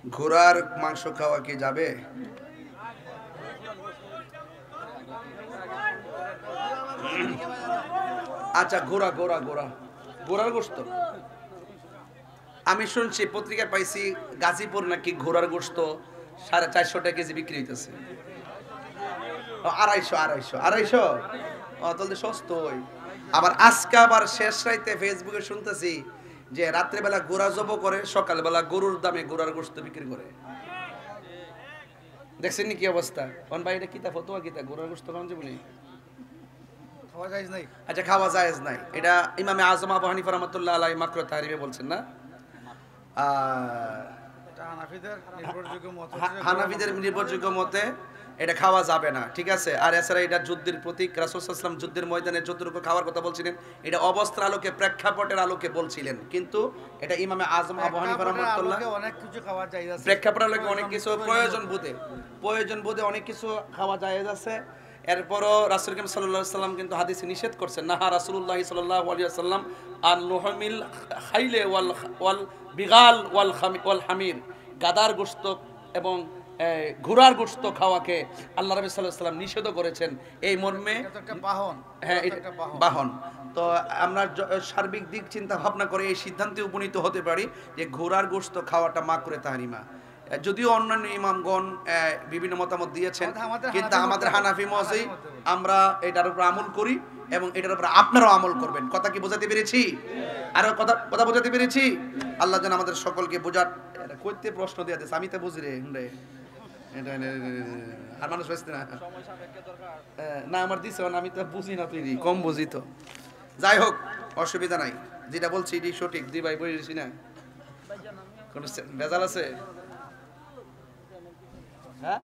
ঘোড়ার মাংস খাওয়া কি যাবে? আচ্ছা, ঘোড়া ঘোড়া ঘোড়া ঘোড়ার গোশত আমি শুনছি, পত্রিকায় পাইছি গাজীপুর নাকি ঘোড়ার গোশত 450 টাকা কেজি বিক্রি হইতেছে। 250 তাহলে সস্তই। আবার আজকে আবার শেষ রাইতে ফেসবুকে শুনতেছি যে রাত্রেবেলা ঘোড়া জব করে, সকালবেলা গরুর দামে ঘোড়ার গোশত বিক্রি করে। দেখছেন কি অবস্থা? কোন ভাই এটা কিতা ফতোয়া, কিতা ঘোড়ার গোশত খাওয়া যাবে না? খাওয়া যায় নাই। আচ্ছা, খাওয়া জায়েজ নাই, এটা ইমামে আজম আবু হানিফা রাহমাতুল্লাহ আলাইহি মাকরুহ তাহরিমে বলছেন না? এটা হানাফিদের নির্ভরযোগ্য মতে এটা খাওয়া যাবে না, ঠিক আছে। আর এছাড়া এটা যুদ্ধের প্রতীক, রাসূল সাল্লাল্লাহু আলাইহি ওয়াসাল্লাম যুদ্ধের ময়দানে যতটুকু খাওয়ার কথা বলছিলেন এটা অবস্থার আলোকে, প্রেক্ষাপটের আলোকে বলছিলেন, কিন্তু এটা ইমামে আজম আবু হানিফা রাহমাতুল্লাহ অনেক কিছু খাওয়া যায় আছে, প্রেক্ষাপটের আলোকে অনেক কিছু প্রয়োজন বোধে অনেক কিছু খাওয়া জায়েজ আছে। এরপরও রাসূল করিম সাল্লাল্লাহু আলাইহি ওয়াসাল্লাম কিন্তু হাদিসে নিষেধ করছেন, নাহা রাসূলুল্লাহ সাল্লাল্লাহু আলাইহি ওয়াসাল্লাম আন লুহমিল খাইলে ওয়াল বিগাল ওয়াল হামির, গাদার গোশত এবং ঘোড়ার গোশত খাওয়াকে আল্লাহ রাব্বি সাল্লাল্লাহু আলাইহি ওয়াসাল্লাম নিষেধ করেছেন। এই মর্মে একটা বাহন, হ্যাঁ, বাহন। তো আমরা সার্বিক দিক চিন্তা ভাবনা করে এই সিদ্ধান্তে উপনীত হতে পারি যে ঘোড়ার গোশত খাওয়াটা মাকরুহে তাহরিমা। যদিও অন্যান্য ইমামগণ বিভিন্ন মতামত দিয়েছেন, কিন্তু আমাদের হানাফি মতই আমরা এটার উপর আমল করি এবং এটার উপর আপনারাও আমল করবেন। কথা কি বোঝাতে পেরেছি? আরো কথা বোঝাতে পেরেছি? আল্লাহ যেন আমাদের সকলকে বোঝার। কইতে প্রশ্ন দিয়ে দিস, আমি তো বুঝি রে আর মানুষ বুঝতে না আমার দিছে, আমি তো বুঝি না, তুই কম বুঝি তো। যাই হোক, অসুবিধা নাই, যেটা বলছি এটি সঠিক। দি ভাই বলেছি না, কোন ভেজাল আছে?